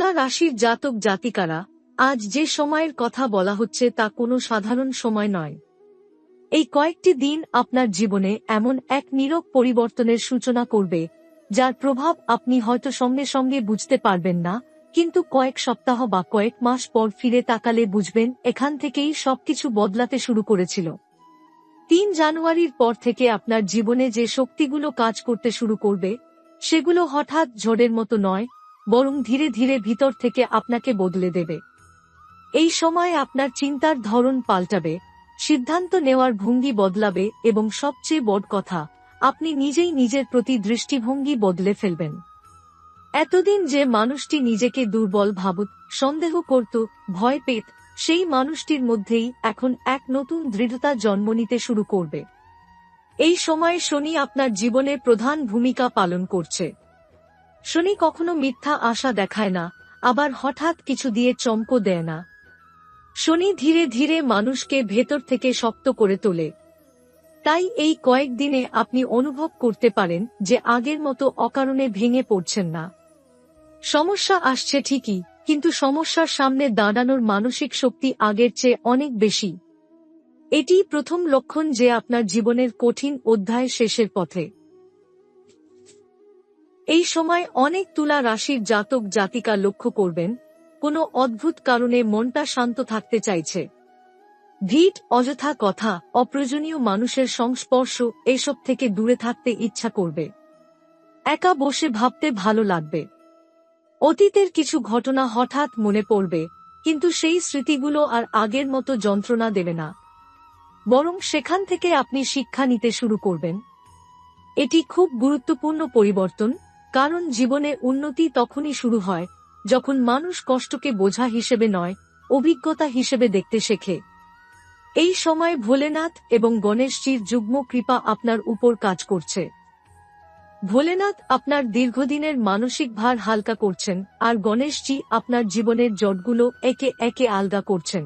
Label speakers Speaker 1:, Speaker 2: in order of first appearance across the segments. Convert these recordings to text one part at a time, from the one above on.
Speaker 1: তুলা রাশির জাতক জাতিকারা, আজ যে সময়ের কথা বলা হচ্ছে তা কোনো সাধারণ সময় নয়। এই কয়েকটি দিন আপনার জীবনে এমন এক নীরব পরিবর্তনের সূচনা করবে, যার প্রভাব আপনি হয়তো সঙ্গে সঙ্গে বুঝতে পারবেন না, কিন্তু কয়েক সপ্তাহ বা কয়েক মাস পর ফিরে তাকালে বুঝবেন এখান থেকেই সবকিছু বদলাতে শুরু করেছিল। ৩ জানুয়ারির পর থেকে আপনার জীবনে যে শক্তিগুলো কাজ করতে শুরু করবে, সেগুলো হঠাৎ ঝড়ের মতো নয়, বরং ধীরে ধীরে ভিতর থেকে আপনাকে বদলে দেবে। এই সময় আপনার চিন্তার ধরন পাল্টাবে, সিদ্ধান্ত নেওয়ার ভঙ্গি বদলাবে এবং সবচেয়ে বড় কথা, আপনি নিজেই নিজের প্রতি দৃষ্টিভঙ্গি বদলে ফেলবেন। এতদিন যে মানুষটি নিজেকে দুর্বল ভাবত, সন্দেহ করত, ভয় পেত, সেই মানুষটির মধ্যেই এখন এক নতুন দৃঢ়তা জন্ম নিতে শুরু করবে। এই সময় শনি আপনার জীবনে প্রধান ভূমিকা পালন করছে। শনি কখনো মিথ্যা আশা দেখায় না, আবার হঠাৎ কিছু দিয়ে চমকও দেয় না। শনি ধীরে ধীরে মানুষকে ভেতর থেকে শক্ত করে তোলে। তাই এই কয়েকদিনে আপনি অনুভব করতে পারেন যে আগের মতো অকারণে ভেঙে পড়ছেন না। সমস্যা আসছে ঠিকই, কিন্তু সমস্যার সামনে দাঁড়ানোর মানসিক শক্তি আগের চেয়ে অনেক বেশি। এটি প্রথম লক্ষণ যে আপনার জীবনের কঠিন অধ্যায় শেষের পথে। এই সময় অনেক তুলা রাশির জাতক জাতিকা লক্ষ্য করবেন, কোনো অদ্ভুত কারণে মনটা শান্ত থাকতে চাইছে। ভিড়, অযথা কথা, অপ্রয়োজনীয় মানুষের সংস্পর্শ, এসব থেকে দূরে থাকতে ইচ্ছা করবে। একা বসে ভাবতে ভালো লাগবে। অতীতের কিছু ঘটনা হঠাৎ মনে পড়বে, কিন্তু সেই স্মৃতিগুলো আর আগের মতো যন্ত্রণা দেবে না, বরং সেখান থেকে আপনি শিক্ষা নিতে শুরু করবেন। এটি খুব গুরুত্বপূর্ণ পরিবর্তন, কারণ জীবনে উন্নতি তখনই শুরু হয় যখন মানুষ কষ্টকে বোঝা হিসেবে নয়, অভিজ্ঞতা হিসেবে দেখতে শেখে। এই সময় ভোলেনাথ এবং গণেশজির যুগ্ম কৃপা আপনার উপর কাজ করছে। ভোলেনাথ আপনার দীর্ঘদিনের মানসিক ভার হালকা করছেন, আর গণেশজি আপনার জীবনের জটগুলো একে একে আলগা করছেন।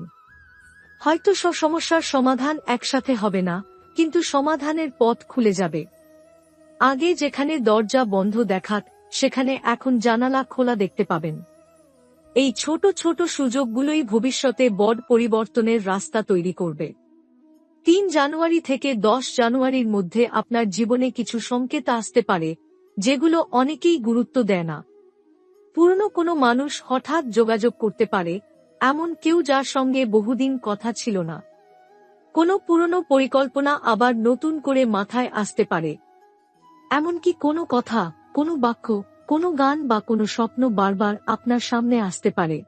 Speaker 1: হয়তো সব সমস্যার সমাধান একসাথে হবে না, কিন্তু সমাধানের পথ খুলে যাবে। আগে যেখানে দরজা বন্ধ দেখাত, সেখানে এখন জানালা খোলা দেখতে পাবেন। এই ছোট ছোট সুযোগগুলোই ভবিষ্যতে বড় পরিবর্তনের রাস্তা তৈরি করবে। ৩ জানুয়ারি থেকে ১০ জানুয়ারির মধ্যে আপনার জীবনে কিছু সংকেত আসতে পারে, যেগুলো অনেকেই গুরুত্ব দেয় না। পুরনো কোনো মানুষ হঠাৎ যোগাযোগ করতে পারে, এমন কেউ যার সঙ্গে বহুদিন কথা ছিল না। কোনো পুরনো পরিকল্পনা আবার নতুন করে মাথায় আসতে পারে। এমনকি কোনো কথা, কোনো বাক্য, কোনো গান বা কোনো স্বপ্ন বারবার আপনার সামনে আসতে পারে।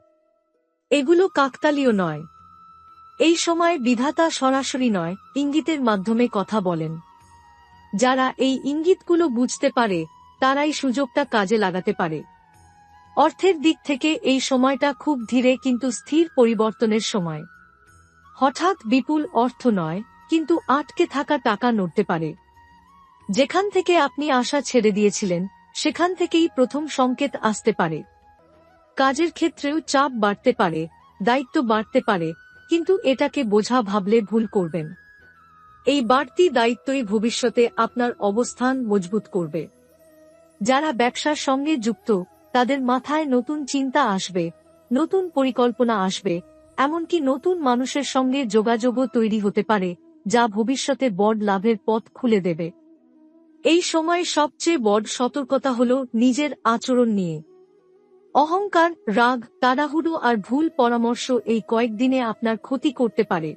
Speaker 1: এগুলো কাকতালীয় নয়। এই সময় বিধাতা সরাসরি নয়, ইঙ্গিতের মাধ্যমে কথা বলেন। যারা এই ইঙ্গিতগুলো বুঝতে পারে, তারাই সুযোগটা কাজে লাগাতে পারে। অর্থের দিক থেকে এই সময়টা খুব ধীরে কিন্তু স্থির পরিবর্তনের সময়। হঠাৎ বিপুল অর্থ নয়, কিন্তু আটকে থাকা টাকা নড়তে পারে। যেখান থেকে আপনি আশা ছেড়ে দিয়েছিলেন, সেখান থেকেই প্রথম সংকেত আসতে পারে। কাজের ক্ষেত্রেও চাপ বাড়তে পারে, দায়িত্ব বাড়তে পারে, কিন্তু এটাকে বোঝা ভাবলে ভুল করবেন। এই বাড়তি দায়িত্বই ভবিষ্যতে আপনার অবস্থান মজবুত করবে। যারা ব্যবসার সঙ্গে যুক্ত, তাদের মাথায় নতুন চিন্তা আসবে, নতুন পরিকল্পনা আসবে, এমনকি নতুন মানুষের সঙ্গে যোগাযোগও তৈরি হতে পারে, যা ভবিষ্যতে বড় লাভের পথ খুলে দেবে। এই সময় সবচেয়ে বড় সতর্কতা হল নিজের আচরণ নিয়ে। অহংকার, রাগ, তাড়াহুড়ো আর ভুল পরামর্শ এই কয়েকদিনে আপনার ক্ষতি করতে পারে।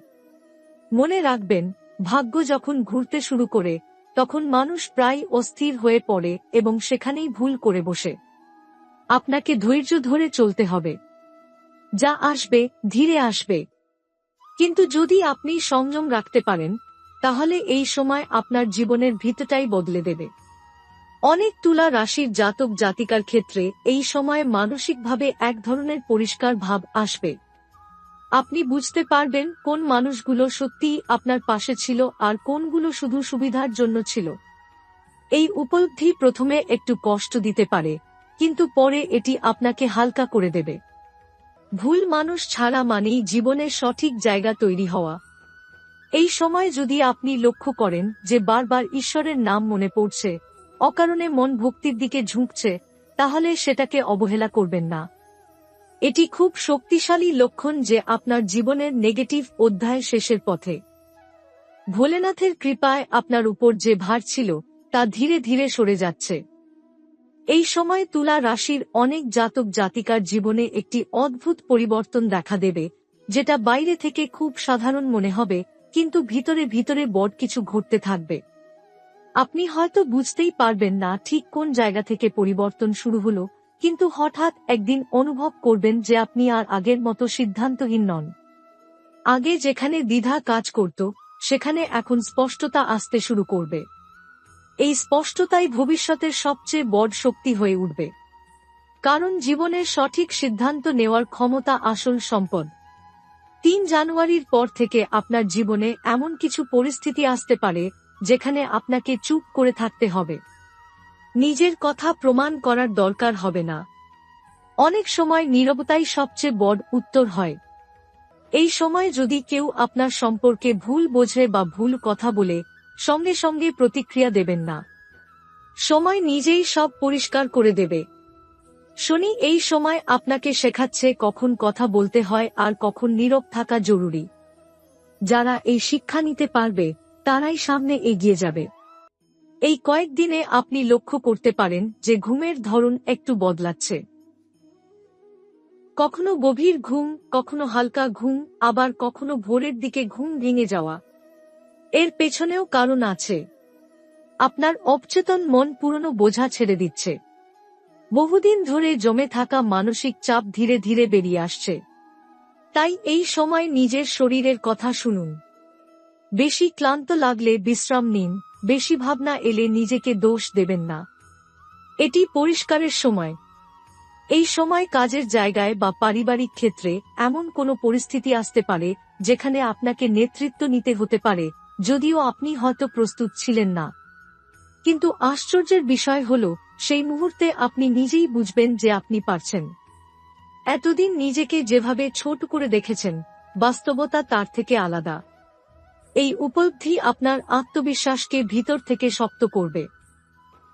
Speaker 1: মনে রাখবেন, ভাগ্য যখন ঘুরতে শুরু করে, তখন মানুষ প্রায় অস্থির হয়ে পড়ে এবং সেখানেই ভুল করে বসে। আপনাকে ধৈর্য ধরে চলতে হবে। যা আসবে ধীরে আসবে, কিন্তু যদি আপনি সংযম রাখতে পারেন, তাহলে এই সময় আপনার জীবনের ভিতটাই বদলে দেবে। অনেক তুলা রাশির জাতক জাতিকার ক্ষেত্রে এই সময়ে মানসিকভাবে এক ধরনের পরিষ্কার ভাব আসবে। আপনি বুঝতে পারবেন কোন মানুষগুলো সত্যিই আপনার পাশে ছিল আর কোনগুলো শুধু সুবিধার জন্য ছিল। এই উপলব্ধি প্রথমে একটু কষ্ট দিতে পারে, কিন্তু পরে এটি আপনাকে হালকা করে দেবে। ভুল মানুষ ছাড়া মানেই জীবনের সঠিক জায়গা তৈরি হওয়া। এই সময় যদি আপনি লক্ষ্য করেন যে বারবার ঈশ্বরের নাম মনে পড়ছে, অকারণে মন ভক্তির দিকে ঝুঁকছে, তাহলে সেটাকে অবহেলা করবেন না। এটি খুব শক্তিশালী লক্ষণ যে আপনার জীবনের নেগেটিভ অধ্যায় শেষের পথে। ভোলেনাথের কৃপায় আপনার উপর যে ভার ছিল তা ধীরে ধীরে সরে যাচ্ছে। এই সময় তুলা রাশির অনেক জাতক জাতিকার জীবনে একটি অদ্ভুত পরিবর্তন দেখা দেবে, যেটা বাইরে থেকে খুব সাধারণ মনে হবে, কিন্তু ভিতরে ভিতরে বড় কিছু ঘটতে থাকবে। আপনি হয়তো বুঝতেই পারবেন না ঠিক কোন জায়গা থেকে পরিবর্তন শুরু হলো, কিন্তু হঠাৎ একদিন অনুভব করবেন যে আপনি আর আগের মতো সিদ্ধান্তহীন নন। আগে যেখানে দ্বিধা কাজ করত, সেখানে এখন স্পষ্টতা আসতে শুরু করবে। এই স্পষ্টতাই ভবিষ্যতের সবচেয়ে বড় শক্তি হয়ে উঠবে। কারণ জীবনের সঠিক সিদ্ধান্ত নেওয়ার ক্ষমতা আসল সম্পদ। ৩ জানুয়ারির পর থেকে আপনার জীবনে এমন কিছু পরিস্থিতি আসতে পারে যেখানে আপনাকে চুপ করে থাকতে হবে। নিজের কথা প্রমাণ করার দরকার হবে না। অনেক সময় নীরবতাই সবচেয়ে বড় উত্তর হয়। এই সময় যদি কেউ আপনার সম্পর্কে ভুল বোঝে বা ভুল কথা বলে, সঙ্গে সঙ্গে প্রতিক্রিয়া দেবেন না। সময় নিজেই সব পরিষ্কার করে দেবে। শনি এই সময় আপনাকে শেখাচ্ছে কখন কথা বলতে হয় আর কখন নীরব থাকা জরুরি। যারা এই শিক্ষা নিতে পারবে তারাই সামনে এগিয়ে যাবে। এই কয়েকদিনে আপনি লক্ষ্য করতে পারেন যে ঘুমের ধরন একটু বদলাচ্ছে। কখনো গভীর ঘুম, কখনো হালকা ঘুম, আবার কখনো ভোরের দিকে ঘুম ভেঙে যাওয়া। এর পেছনেও কারণ আছে। আপনার অবচেতন মন পুরনো বোঝা ছেড়ে দিচ্ছে। বহুদিন ধরে জমে থাকা মানসিক চাপ ধীরে ধীরে বেরিয়ে আসছে। তাই এই সময় নিজের শরীরের কথা শুনুন। বেশি ক্লান্ত লাগলে বিশ্রাম নিন, বেশি ভাবনা এলে নিজেকে দোষ দেবেন না। এটি পরিষ্কারের সময়। এই সময় কাজের জায়গায় বা পারিবারিক ক্ষেত্রে এমন কোনো পরিস্থিতি আসতে পারে যেখানে আপনাকে নেতৃত্ব নিতে হতে পারে, যদিও আপনি হয়তো প্রস্তুত ছিলেন না। কিন্তু আশ্চর্যের বিষয় হল, সেই মুহূর্তে আপনি নিজেই বুঝবেন যে আপনি পারছেন। এতদিন নিজেকে যেভাবে ছোট করে দেখেছেন, বাস্তবতা তার থেকে আলাদা। এই উপলব্ধি আপনার আত্মবিশ্বাসকে ভিতর থেকে শক্ত করবে।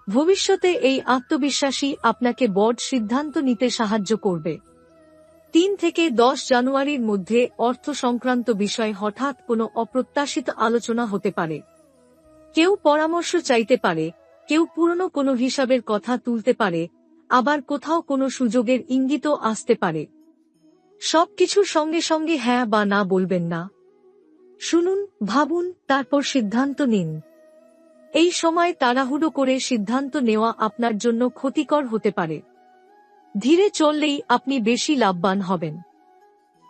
Speaker 1: ভবিষ্যতে এই আত্মবিশ্বাসই আপনাকে বড় সিদ্ধান্ত নিতে সাহায্য করবে। ৩ থেকে ১০ জানুয়ারির মধ্যে অর্থ সংক্রান্ত বিষয় হঠাৎ কোনো অপ্রত্যাশিত আলোচনা হতে পারে। কেউ পরামর্শ চাইতে পারে, কেউ পুরনো কোনো হিসাবের কথা তুলতে পারে, আবার কোথাও কোনো সুযোগের ইঙ্গিতও আসতে পারে। সবকিছুর সঙ্গে সঙ্গে হ্যাঁ বা না বলবেন না। শুনুন, ভাবুন, তারপর সিদ্ধান্ত নিন। এই সময় তাড়াহুড়ো করে সিদ্ধান্ত নেওয়া আপনার জন্য ক্ষতিকর হতে পারে। ধীরে চললেই আপনি বেশি লাভবান হবেন।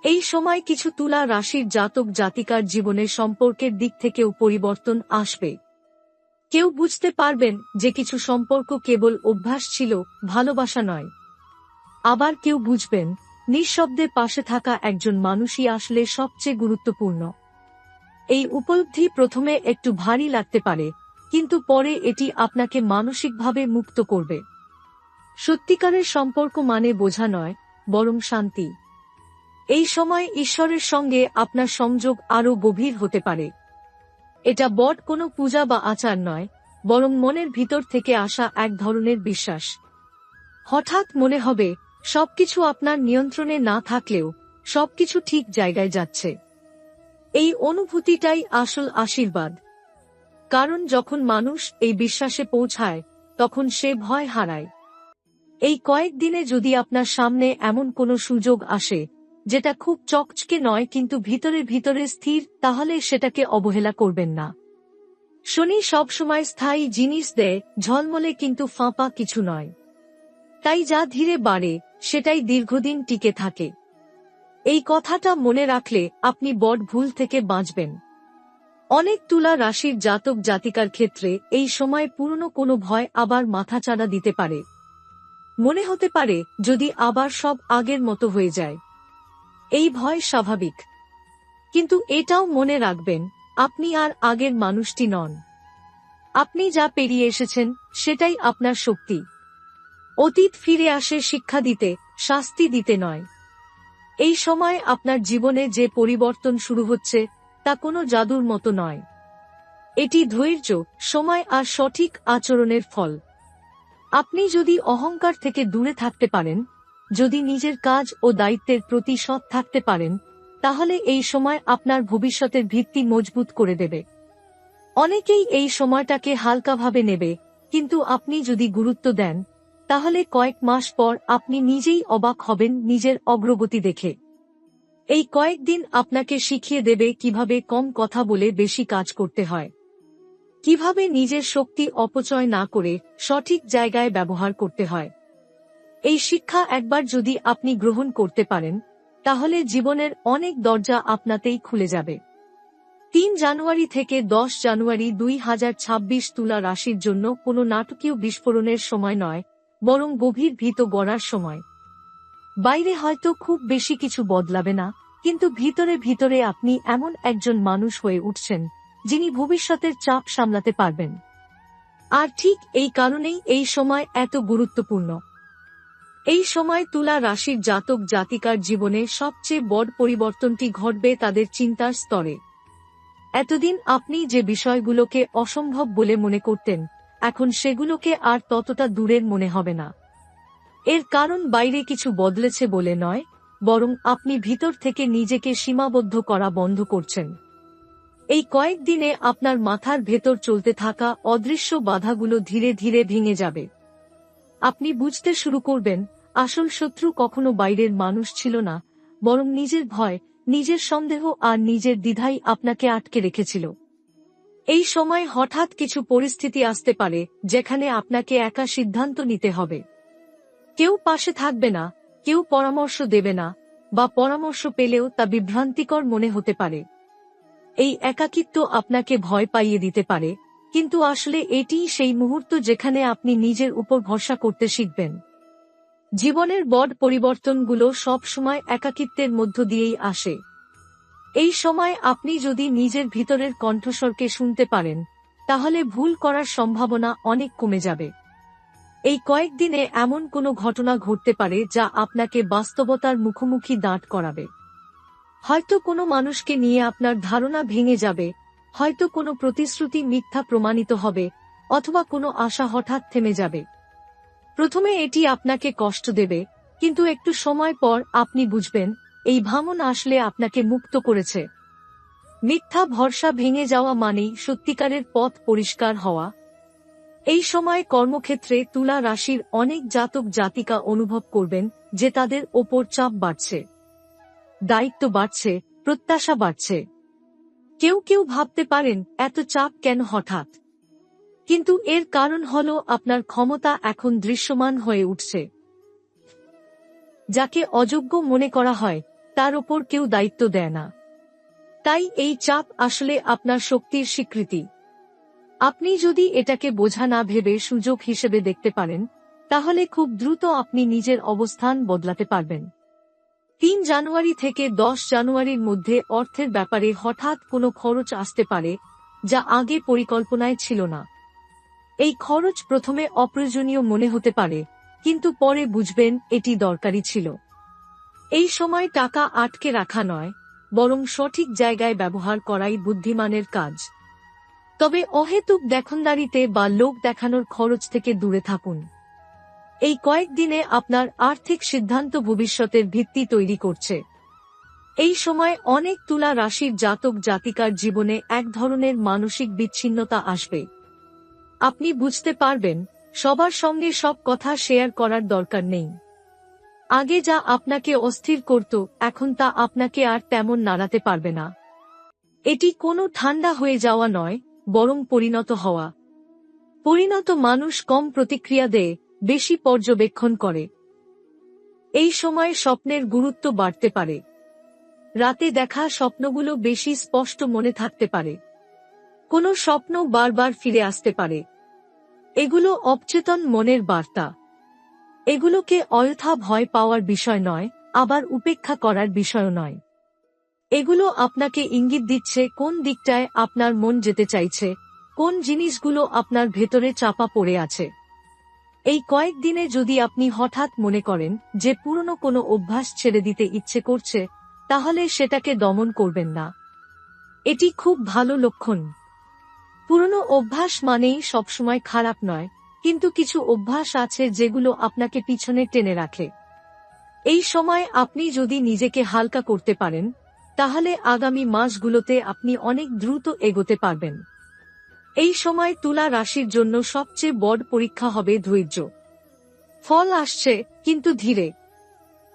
Speaker 1: এই সময় কিছু তুলা রাশির জাতক জাতিকার জীবনের সম্পর্কের দিক থেকেও পরিবর্তন আসবে। কেউ বুঝতে পারবেন যে কিছু সম্পর্ক কেবল অভ্যাস ছিল, ভালোবাসা নয়। আবার কেউ বুঝবেন নিঃশব্দে পাশে থাকা একজন মানুষই আসলে সবচেয়ে গুরুত্বপূর্ণ। এই উপলব্ধি প্রথমে একটু ভারী লাগতে পারে, কিন্তু পরে এটি আপনাকে মানসিকভাবে মুক্ত করবে। সত্যিকারের সম্পর্ক মানে বোঝা নয়, বরং শান্তি। এই সময় ঈশ্বরের সঙ্গে আপনার সংযোগ আরও গভীর হতে পারে। এটা বড় কোনো পূজা বা আচার নয়, বরং মনের ভিতর থেকে আসা এক ধরনের বিশ্বাস। হঠাৎ মনে হবে সবকিছু আপনার নিয়ন্ত্রণে না থাকলেও সবকিছু ঠিক জায়গায় যাচ্ছে। এই অনুভূতিটাই আসল আশীর্বাদ। কারণ যখন মানুষ এই বিশ্বাসে পৌঁছায়, তখন সে ভয় হারায়। এই কয়েকদিনে যদি আপনার সামনে এমন কোনো সুযোগ আসে যেটা খুব চকচকে নয় কিন্তু ভিতরে ভিতরে স্থির, তাহলে সেটাকে অবহেলা করবেন না। শনি সবসময় স্থায়ী জিনিস দেয়, ঝলমলে কিন্তু ফাঁপা কিছু নয়। তাই যা ধীরে বাড়ে সেটাই দীর্ঘদিন টিকে থাকে। এই কথাটা মনে রাখলে আপনি বড় ভুল থেকে বাঁচবেন। অনেক তুলা রাশির জাতক জাতিকার ক্ষেত্রে এই সময় পুরনো কোনো ভয় আবার মাথাচাড়া দিতে পারে। মনে হতে পারে যদি আবার সব আগের মতো হয়ে যায়। এই ভয় স্বাভাবিক, কিন্তু এটাও মনে রাখবেন আপনি আর আগের মানুষটি নন। আপনি যা পেরিয়ে এসেছেন সেটাই আপনার শক্তি। অতীত ফিরে আসে শিক্ষা দিতে, শাস্তি দিতে নয়। এই সময় আপনার জীবনে যে পরিবর্তন শুরু হচ্ছে তা কোনো জাদুর মতো নয়। এটি ধৈর্য, সময় আর সঠিক আচরণের ফল। আপনি যদি অহংকার থেকে দূরে থাকতে পারেন, যদি নিজের কাজ ও দায়িত্বের প্রতি সৎ থাকতে পারেন, তাহলে এই সময় আপনার ভবিষ্যতের ভিত্তি মজবুত করে দেবে। অনেকেই এই সময়টাকে হালকাভাবে নেবে, কিন্তু আপনি যদি গুরুত্ব দেন, তাহলে কয়েক মাস পর আপনি নিজেই অবাক হবেন নিজের অগ্রগতি দেখে। এই কয়েকদিন আপনাকে শিখিয়ে দেবে কিভাবে কম কথা বলে বেশি কাজ করতে হয়, কিভাবে নিজের শক্তি অপচয় না করে সঠিক জায়গায় ব্যবহার করতে হয়। এই শিক্ষা একবার যদি আপনি গ্রহণ করতে পারেন, তাহলে জীবনের অনেক দরজা আপনাতেই খুলে যাবে। ৩ জানুয়ারি থেকে ১০ জানুয়ারি ২০২৬ তুলা রাশির জন্য কোনো নাটকীয় বিস্ফোরণের সময় নয়, বরং গভীর ভীত গড়ার সময়। বাইরে হয়তো খুব বেশি কিছু বদলাবে না, কিন্তু ভিতরে ভিতরে আপনি এমন একজন মানুষ হয়ে উঠছেন যিনি ভবিষ্যতের চাপ সামলাতে পারবেন। আর ঠিক এই কারণেই এই সময় এত গুরুত্বপূর্ণ। এই সময় তুলা রাশির জাতক জাতিকার জীবনে সবচেয়ে বড় পরিবর্তনটি ঘটবে তাদের চিন্তার স্তরে। এতদিন আপনি যে বিষয়গুলোকে অসম্ভব বলে মনে করতেন, এখন সেগুলোকে আর ততটা দূরের মনে হবে না। এর কারণ বাইরে কিছু বদলেছে বলে নয়, বরং আপনি ভিতর থেকে নিজেকে সীমাবদ্ধ করা বন্ধ করছেন। এই কয়েকদিনে আপনার মাথার ভেতর চলতে থাকা অদৃশ্য বাধাগুলো ধীরে ধীরে ভেঙে যাবে। আপনি বুঝতে শুরু করবেন, আসল শত্রু কখনো বাইরের মানুষ ছিল না, বরং নিজের ভয়, নিজের সন্দেহ আর নিজের দ্বিধাই আপনাকে আটকে রেখেছিল। এই সময় হঠাৎ কিছু পরিস্থিতি আসতে পারে যেখানে আপনাকে একা সিদ্ধান্ত নিতে হবে। কেউ পাশে থাকবে না, কেউ পরামর্শ দেবে না, বা পরামর্শ পেলেও তা বিভ্রান্তিকর মনে হতে পারে। এই একাকিত্ব আপনাকে ভয় পাইয়ে দিতে পারে, কিন্তু আসলে এটিই সেই মুহূর্ত যেখানে আপনি নিজের উপর ভরসা করতে শিখবেন। জীবনের বড় পরিবর্তনগুলো সব সময় একাকিত্বের মধ্য দিয়েই আসে। এই সময় আপনি যদি নিজের ভিতরের কণ্ঠস্বরকে শুনতে পারেন, তাহলে ভুল করার সম্ভাবনা অনেক কমে যাবে। এই কয়েকদিনে এমন কোনো ঘটনা ঘটতে পারে যা আপনাকে বাস্তবতার মুখোমুখি দাঁড় করাবে। হয়তো কোনো মানুষকে নিয়ে আপনার ধারণা ভেঙে যাবে, হয়তো কোনো প্রতিশ্রুতি মিথ্যা প্রমাণিত হবে, অথবা কোনো আশা হঠাৎ থেমে যাবে। প্রথমে এটি আপনাকে কষ্ট দেবে, কিন্তু একটু সময় পর আপনি বুঝবেন, এই ভাঙন আসলে আপনাকে মুক্ত করেছে। মিথ্যা ভরসা ভেঙে যাওয়া মানেই সত্যিকারের পথ পরিষ্কার হওয়া। এই সময় কর্মক্ষেত্রে তুলা রাশির অনেক জাতক জাতিকা অনুভব করবেন যে তাদের ওপর চাপ বাড়ছে, দায়িত্ব বাড়ছে, প্রত্যাশা বাড়ছে। কেউ কেউ ভাবতে পারেন, এত চাপ কেন হঠাৎ? কিন্তু এর কারণ হল আপনার ক্ষমতা এখন দৃশ্যমান হয়ে উঠছে। যাকে অযোগ্য মনে করা হয়, তার ওপর কেউ দায়িত্ব দেয় না। তাই এই চাপ আসলে আপনার শক্তির স্বীকৃতি। আপনি যদি এটাকে বোঝা না ভেবে সুযোগ হিসেবে দেখতে পারেন, তাহলে খুব দ্রুত আপনি নিজের অবস্থান বদলাতে পারবেন। ৩ জানুয়ারি থেকে ১০ জানুয়ারির মধ্যে অর্থের ব্যাপারে হঠাৎ কোনো খরচ আসতে পারে, যা আগে পরিকল্পনায় ছিল না। এই খরচ প্রথমে অপ্রয়োজনীয় মনে হতে পারে, কিন্তু পরে বুঝবেন এটি দরকারি ছিল। এই সময় টাকা আটকে রাখা নয়, বরং সঠিক জায়গায় ব্যবহার করাই বুদ্ধিমানের কাজ। তবে অহেতুক দেখনদারিতে বা লোক দেখানোর খরচ থেকে দূরে থাকুন। এই কয়েকদিনে আপনার আর্থিক সিদ্ধান্ত ভবিষ্যতের ভিত্তি তৈরি করছে। এই সময় অনেক তুলা রাশির জাতক জাতিকার জীবনে এক ধরনের মানসিক বিচ্ছিন্নতা আসবে। আপনি বুঝতে পারবেন, সবার সঙ্গে সব কথা শেয়ার করার দরকার নেই। আগে যা আপনাকে অস্থির করত, এখন তা আপনাকে আর তেমন নাড়াতে পারবে না। এটি কোনো ঠান্ডা হয়ে যাওয়া নয়, বরং পরিণত হওয়া। পরিণত মানুষ কম প্রতিক্রিয়া দেয়, বেশি পর্যবেক্ষণ করে। এই সময় স্বপ্নের গুরুত্ব বাড়তে পারে। রাতে দেখা স্বপ্নগুলো বেশি স্পষ্ট মনে থাকতে পারে। কোনো স্বপ্ন বারবার ফিরে আসতে পারে। এগুলো অবচেতন মনের বার্তা। এগুলোকে অযথা ভয় পাওয়ার বিষয় নয়, আবার উপেক্ষা করার বিষয় নয়। এগুলো আপনাকে ইঙ্গিত দিচ্ছে কোন দিকটায় আপনার মন যেতে চাইছে, কোন জিনিসগুলো আপনার ভেতরে চাপা পড়ে আছে। এই কয়েকদিনে যদি আপনি হঠাৎ মনে করেন যে পুরনো কোনো অভ্যাস ছেড়ে দিতে ইচ্ছে করছে, তাহলে সেটাকে দমন করবেন না। এটি খুব ভালো লক্ষণ। পুরনো অভ্যাস মানেই সবসময় খারাপ নয়, কিন্তু কিছু অভ্যাস আছে যেগুলো আপনাকে পিছনে টেনে রাখে। এই সময় আপনি যদি নিজেকে হালকা করতে পারেন, তাহলে আগামী মাসগুলোতে আপনি অনেক দ্রুত এগোতে পারবেন। এই সময় তুলা রাশির জন্য সবচেয়ে বড় পরীক্ষা হবে ধৈর্য। ফল আসছে, কিন্তু ধীরে।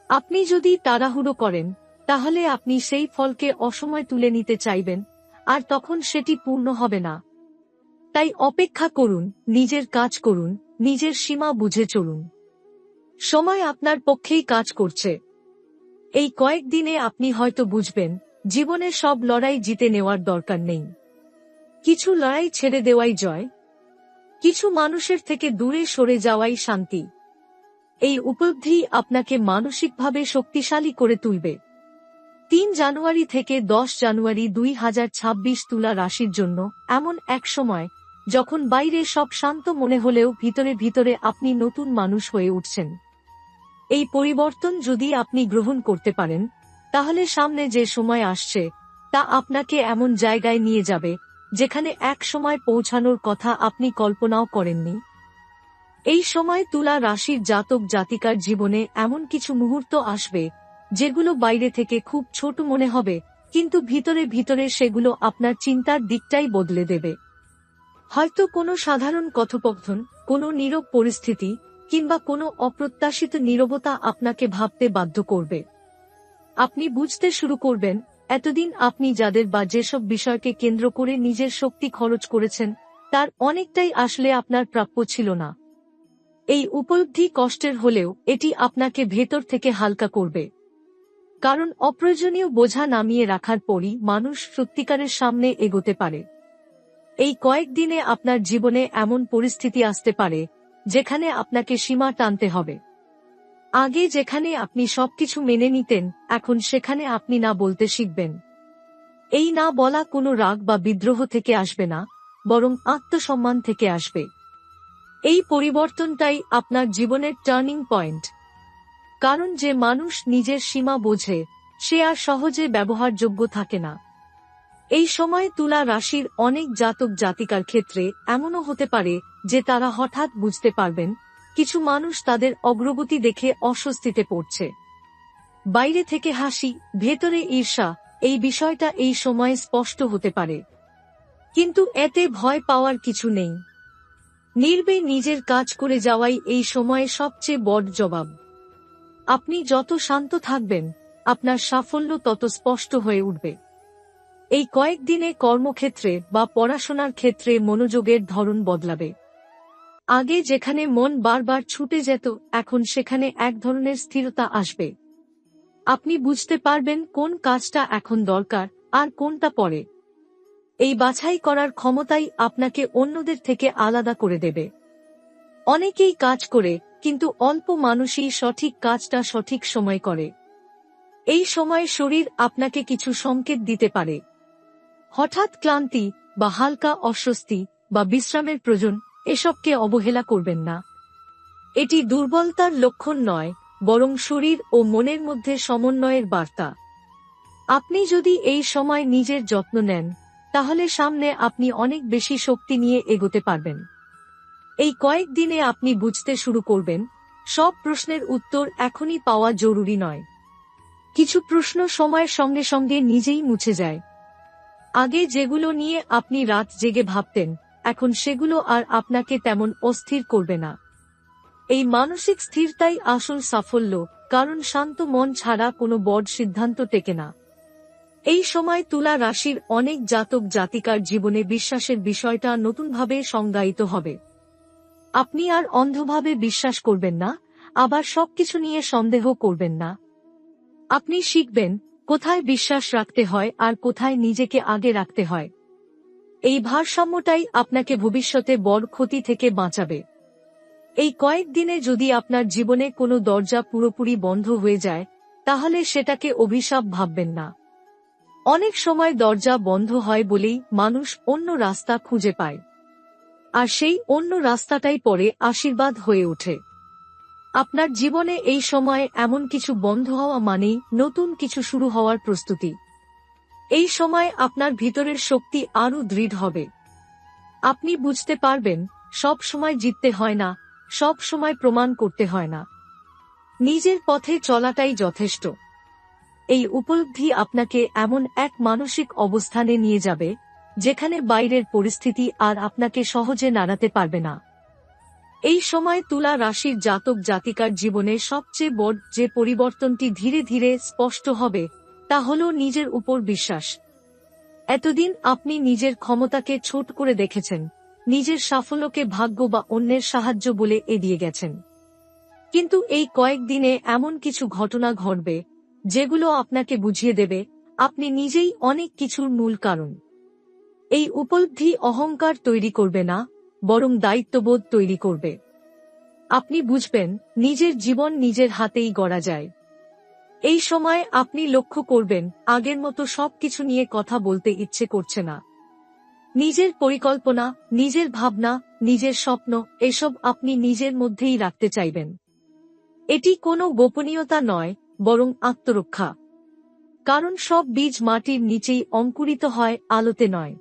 Speaker 1: আপনি যদি তাড়াহুড়ো করেন, তাহলে আপনি সেই ফলকে অসময়ে তুলে নিতে চাইবেন, আর তখন সেটি পূর্ণ হবে না। তাই অপেক্ষা করুন, নিজের কাজ করুন, নিজের সীমা বুঝে চলুন। সময় আপনার পক্ষেই কাজ করছে। এই কয়েকদিনে আপনি হয়তো বুঝবেন, জীবনের সব লড়াই জিতে নেওয়ার দরকার নেই। কিছু লড়াই ছেড়ে দেওয়াই জয়। কিছু মানুষের থেকে দূরে সরে যাওয়াই শান্তি। এই উপলব্ধি আপনাকে মানসিকভাবে শক্তিশালী করে তুলবে। ৩ জানুয়ারি থেকে ১০ জানুয়ারি ২০২৬ তুলা রাশির জন্য এমন এক সময়, যখন বাইরে সব শান্ত মনে হলেও ভিতরে ভিতরে আপনি নতুন মানুষ হয়ে উঠছেন। এই পরিবর্তন যদি আপনি গ্রহণ করতে পারেন, তাহলে সামনে যে সময় আসছে তা আপনাকে এমন জায়গায় নিয়ে যাবে, যেখানে এক সময় পৌঁছানোর কথা আপনি কল্পনাও করেননি। এই সময় তুলা রাশির জাতক জাতিকার জীবনে এমন কিছু মুহূর্ত আসবে, যেগুলো বাইরে থেকে খুব ছোট মনে হবে, কিন্তু ভিতরে ভিতরে সেগুলো আপনার চিন্তার দিকটাই বদলে দেবে। হয়তো কোনো সাধারণ কথোপকথন, কোনো নীরব পরিস্থিতি, কিংবা কোনো অপ্রত্যাশিত নীরবতা আপনাকে ভাবতে বাধ্য করবে। আপনি বুঝতে শুরু করবেন, এতদিন আপনি যাদের বা যেসব বিষয়কে কেন্দ্র করে নিজের শক্তি খরচ করেছেন, তার অনেকটাই আসলে আপনার প্রাপ্য ছিল না। এই উপলব্ধি কষ্টের হলেও এটি আপনাকে ভেতর থেকে হালকা করবে। কারণ অপ্রয়োজনীয় বোঝা নামিয়ে রাখার পরই মানুষ সত্যিকারের সামনে এগোতে পারে। এই কয়েকদিনে আপনার জীবনে এমন পরিস্থিতি আসতে পারে, যেখানে আপনাকে সীমা টানতে হবে। আগে যেখানে আপনি সবকিছু মেনে নিতেন, এখন সেখানে আপনি না বলতে শিখবেন। এই না বলা কোনো রাগ বা বিদ্রোহ থেকে আসবে না, বরং আত্মসম্মান থেকে আসবে। এই পরিবর্তনটাই আপনার জীবনের টার্নিং পয়েন্ট। কারণ যে মানুষ নিজের সীমা বোঝে, সে আর সহজে ব্যবহারযোগ্য থাকে না। এই সময় তুলা রাশির অনেক জাতক জাতিকার ক্ষেত্রে এমনও হতে পারে যে তারা হঠাৎ বুঝতে পারবেন, কিছু মানুষ তাদের অগ্রগতি দেখে অস্বস্তিতে পড়ছে। বাইরে থেকে হাসি, ভেতরে ঈর্ষা, এই বিষয়টা এই সময়ে স্পষ্ট হতে পারে। কিন্তু এতে ভয় পাওয়ার কিছু নেই। নির্বে নিজের কাজ করে যাওয়াই এই সময়ে সবচেয়ে বড় জবাব। আপনি যত শান্ত থাকবেন, আপনার সাফল্য তত স্পষ্ট হয়ে উঠবে। এই কয়েকদিনে কর্মক্ষেত্রে বা পড়াশোনার ক্ষেত্রে মনোযোগের ধরন বদলাবে। আগে যেখানে মন বারবার ছুটে যেত, এখন সেখানে এক ধরনের স্থিরতা আসবে। আপনি বুঝতে পারবেন কোন কাজটা এখন দরকার আর কোনটা পরে। এই বাছাই করার ক্ষমতাই আপনাকে অন্যদের থেকে আলাদা করে দেবে। অনেকেই কাজ করে, কিন্তু অল্প মানুষই সঠিক কাজটা সঠিক সময় করে। এই সময় শরীর আপনাকে কিছু সংকেত দিতে পারে। হঠাৎ ক্লান্তি বা হালকা অস্বস্তি বা বিশ্রামের প্রয়োজন, এসবকে অবহেলা করবেন না। এটি দুর্বলতার লক্ষণ নয়, বরং শরীর ও মনের মধ্যে সমন্বয়ের বার্তা। আপনি যদি এই সময় নিজের যত্ন নেন, তাহলে সামনে আপনি অনেক বেশি শক্তি নিয়ে এগোতে পারবেন। এই কয়েকদিনে আপনি বুঝতে শুরু করবেন, সব প্রশ্নের উত্তর এখনই পাওয়া জরুরি নয়। কিছু প্রশ্ন সময়ের সঙ্গে সঙ্গে নিজেই মুছে যায়। আগে যেগুলো নিয়ে আপনি রাত জেগে ভাবতেন, এখন সেগুলো আর আপনাকে তেমন অস্থির করবে না। এই মানসিক স্থিরতাই আসল সাফল্য, কারণ শান্ত মন ছাড়া কোনো বড় সিদ্ধান্ত টেকে না। এই সময় তুলা রাশির অনেক জাতক জাতিকার জীবনে বিশ্বাসের বিষয়টা নতুনভাবে সংজ্ঞায়িত হবে। আপনি আর অন্ধভাবে বিশ্বাস করবেন না, আবার সবকিছু নিয়ে সন্দেহ করবেন না। আপনি শিখবেন কোথায় বিশ্বাস রাখতে হয় আর কোথায় নিজেকে আগে রাখতে হয়। এই ভারসাম্যটাই আপনাকে ভবিষ্যতে বড় ক্ষতি থেকে বাঁচাবে। এই কয়েকদিনে যদি আপনার জীবনে কোনো দরজা পুরোপুরি বন্ধ হয়ে যায়, তাহলে সেটাকে অভিশাপ ভাববেন না। অনেক সময় দরজা বন্ধ হয় বলেই মানুষ অন্য রাস্তা খুঁজে পায়, আর সেই অন্য রাস্তাটাই পরে আশীর্বাদ হয়ে ওঠে। আপনার জীবনে এই সময়ে এমন কিছু বন্ধ হওয়া মানেই নতুন কিছু শুরু হওয়ার প্রস্তুতি। এই সময় আপনার ভিতরের শক্তি আরও দৃঢ় হবে। আপনি বুঝতে পারবেন, সব সময় জিততে হয় না, সব সময় প্রমাণ করতে হয় না। নিজের পথে চলাটাই যথেষ্ট। এই উপলব্ধি আপনাকে এমন এক মানসিক অবস্থানে নিয়ে যাবে যেখানে বাইরের পরিস্থিতি আর আপনাকে সহজে নাড়াতে পারবে না। এই সময় তুলা রাশির জাতক জাতিকার জীবনে সবচেয়ে বড় যে পরিবর্তনটি ধীরে ধীরে স্পষ্ট হবে তা হল নিজের উপর বিশ্বাস। এতদিন আপনি নিজের ক্ষমতাকে ছোট করে দেখেছেন, নিজের সাফল্যকে ভাগ্য বা অন্যের সাহায্য বলে এড়িয়ে গেছেন। কিন্তু এই কয়েকদিনে এমন কিছু ঘটনা ঘটবে যেগুলো আপনাকে বুঝিয়ে দেবে আপনি নিজেই অনেক কিছুর মূল কারণ। এই উপলব্ধি অহংকার তৈরি করবে না, বরং দায়িত্ববোধ তৈরি করবে। আপনি বুঝবেন নিজের জীবন নিজের হাতেই গড়া যায়। এই সময় আপনি লক্ষ্য করবেন আগের মতো সবকিছু নিয়ে কথা বলতে ইচ্ছে করছে না। নিজের পরিকল্পনা, নিজের ভাবনা, নিজের স্বপ্ন এসব আপনি নিজের মধ্যেই রাখতে চাইবেন। এটি কোনো গোপনীয়তা নয়, বরং আত্মরক্ষা। কারণ সব বীজ মাটির নিচেই অঙ্কুরিত হয়, আলোতে নয়।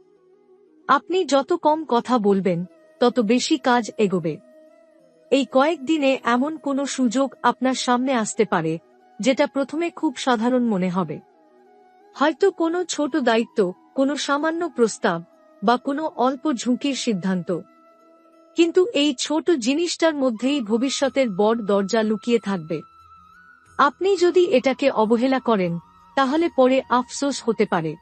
Speaker 1: আপনি যত কম কথা বলবেন তত বেশি কাজ এগোবে। এই কয়েকদিনে এমন কোনো সুযোগ আপনার সামনে আসতে পারে যেটা প্রথমে খুব সাধারণ মনে হবে। হয়তো কোনো ছোট দায়িত্ব, কোনো সামান্য প্রস্তাব বা কোনো অল্প ঝুঁকির সিদ্ধান্ত। কিন্তু এই ছোট জিনিসটার মধ্যেই ভবিষ্যতের বড় দরজা লুকিয়ে থাকবে। আপনি যদি এটাকে অবহেলা করেন তাহলে পরে আফসোস হতে পারে।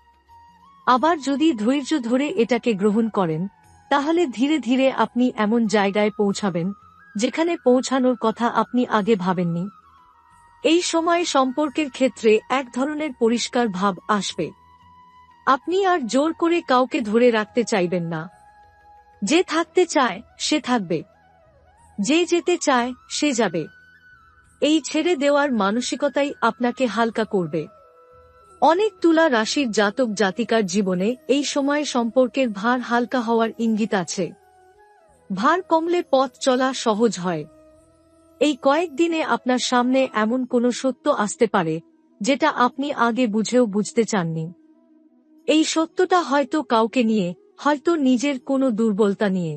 Speaker 1: আবার যদি ধৈর্য ধরে এটাকে গ্রহণ করেন তাহলে ধীরে ধীরে আপনি এমন জায়গায় পৌঁছাবেন যেখানে পৌঁছানোর কথা আপনি আগে ভাবেননি। এই সময় সম্পর্কের ক্ষেত্রে এক ধরনের পরিষ্কার ভাব আসবে। আপনি আর জোর করে কাউকে ধরে রাখতে চাইবেন না। যে থাকতে চায় সে থাকবে, যে যেতে চায় সে যাবে। এই ছেড়ে দেওয়ার মানসিকতাই আপনাকে হালকা করবে। অনেক তুলা রাশির জাতক জাতিকার জীবনে এই সময়ে সম্পর্কের ভার হালকা হওয়ার ইঙ্গিত আছে। ভার কমলে পথ চলা সহজ হয়। এই কয়েকদিনে আপনার সামনে এমন কোনো সত্য আসতে পারে যেটা আপনি আগে বুঝেও বুঝতে চাননি। এই সত্যটা হয়তো কাউকে নিয়ে, হয়তো নিজের কোনো দুর্বলতা নিয়ে।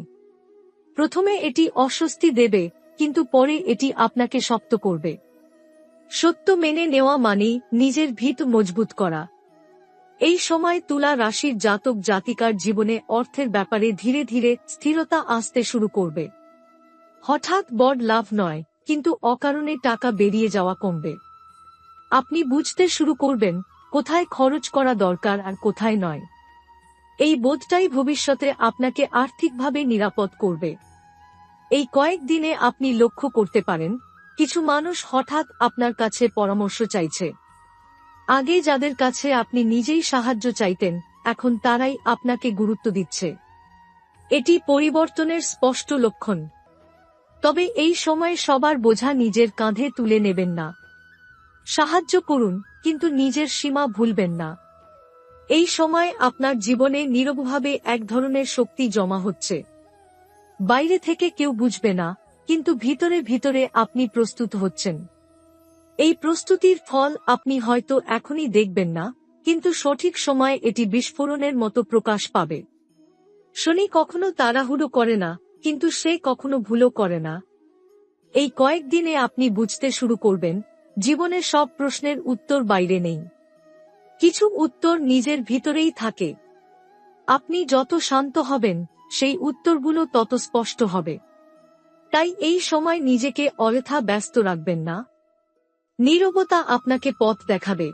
Speaker 1: প্রথমে এটি অস্বস্তি দেবে, কিন্তু পরে এটি আপনাকে শক্ত করবে। সত্য মেনে নেওয়া মানেই নিজের ভিত মজবুত করা। এই সময় তুলা রাশির জাতক জাতিকার জীবনে অর্থের ব্যাপারে ধীরে ধীরে স্থিরতা আসতে শুরু করবে। হঠাৎ বড় লাভ নয়, কিন্তু অকারণে টাকা বেরিয়ে যাওয়া কমবে। আপনি বুঝতে শুরু করবেন কোথায় খরচ করা দরকার আর কোথায় নয়। এই বোধটাই ভবিষ্যতে আপনাকে আর্থিকভাবে নিরাপদ করবে। এই কয়েকদিনে আপনি লক্ষ্য করতে পারেন কিছু মানুষ হঠাৎ আপনার কাছে পরামর্শ চাইছে। আগে যাদের কাছে আপনি নিজেই সাহায্য চাইতেন, এখন তারাই আপনাকে গুরুত্ব দিচ্ছে। এটি পরিবর্তনের স্পষ্ট লক্ষণ। তবে এই সময় সবার বোঝা নিজের কাঁধে তুলে নেবেন না। সাহায্য করুন, কিন্তু নিজের সীমা ভুলবেন না। এই সময় আপনার জীবনে নীরবভাবে এক ধরনের শক্তি জমা হচ্ছে। বাইরে থেকে কেউ বুঝবে না, কিন্তু ভিতরে ভিতরে আপনি প্রস্তুত হচ্ছেন। এই প্রস্তুতির ফল আপনি হয়তো এখনই দেখবেন না, কিন্তু সঠিক সময়ে এটি বিস্ফোরণের মতো প্রকাশ পাবে। শনি কখনো তাড়াহুড়ো করে না, কিন্তু সে কখনো ভুলও করে না। এই কয়েকদিনে আপনি বুঝতে শুরু করবেন জীবনের সব প্রশ্নের উত্তর বাইরে নেই। কিছু উত্তর নিজের ভিতরেই থাকে। আপনি যত শান্ত হবেন সেই উত্তরগুলো তত স্পষ্ট হবে। তাই এই সময় নিজেকে অযথা ব্যস্ত রাখবেন না। নীরবতা আপনাকে পথ দেখাবে।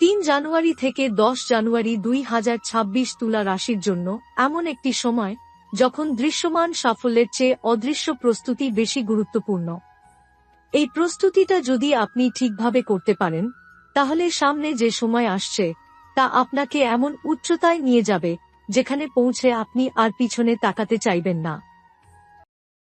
Speaker 1: ৩ জানুয়ারি থেকে ১০ জানুয়ারি ২০২৬ তুলা রাশির জন্য এমন একটি সময় যখন দৃশ্যমান সাফল্যের চেয়ে অদৃশ্য প্রস্তুতি বেশি গুরুত্বপূর্ণ। এই প্রস্তুতিটা যদি আপনি ঠিকভাবে করতে পারেন তাহলে সামনে যে সময় আসছে তা আপনাকে এমন উচ্চতায় নিয়ে যাবে যেখানে পৌঁছে আপনি আর পিছনে তাকাতে চাইবেন না।